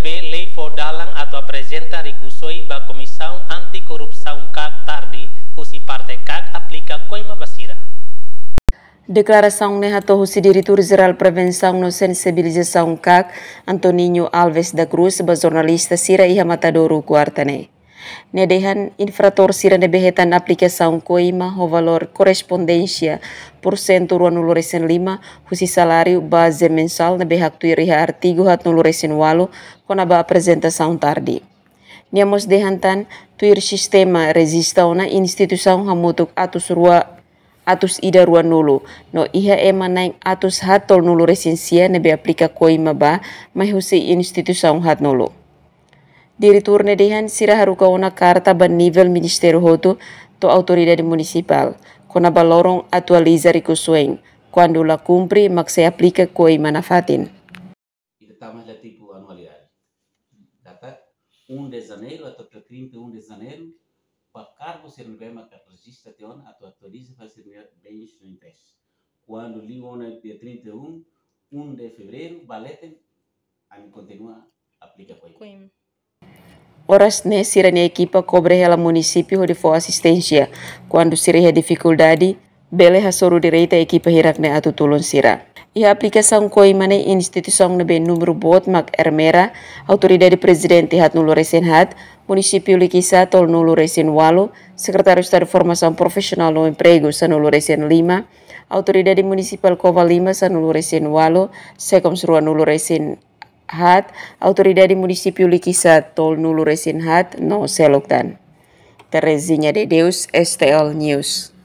be lei for dalang atau apresenta rikusoi ba Comissão Anticorrupção CAC tardi, husi parte CAC aplica coima basira. Declaração ne hato husi Diretor-Geral Prevenção no Sensibilização CAC, Antoninho Alves da Cruz, ba jornalista Sira Iha Matadoru Kuartane. Nedehan infrator Sira nebehetan aplicação coima o valor correspondência porcento rua nulo resen 5 husi salário base mensal nebehak tuiriha artigo hat nulo resen 8 konaba apresentação tardi. Niamos dehantan tuir sistema resistau na instituição hamutuk atus ida rua nulo no iha ema naing atus hatol nulo resensia nebe aplika coima ba mai husi instituição hat nulo. Diretor nedehan Sira haruka una carta ban nível Ministério Hoto to autoridade municipal, kona balorong atualiza rikusueng, quando la cumpre mak se aplica coima na fatin. Estamos lá tipo anualidade. Data 1 de janeiro até 31 de janeiro, para cargo ser novembro que registra teon atualiza fazer bens no impresso. Quando ligo na dia 31, 1 de fevereiro, baleten a continua aplica coima. Horas ne Sira ne equipa cobre ela município de for assistência quando Sira ha dificuldade bele ha soru direita equipa hirak ne atu tulun Sira. E a aplicação coima ne instituição nebe número bot mak ermera autoridade presidente hat nulo resen hat município likisa tol nulo resen 8 secretário de formação profissional no emprego sa nulo resen 5 autoridade municipal Kova 5 sa nulo resen 8 sekom surua nulo resen hat autoridade município likisa tol nulo resen hat no seloktan. Terezinha de Deus, STL News.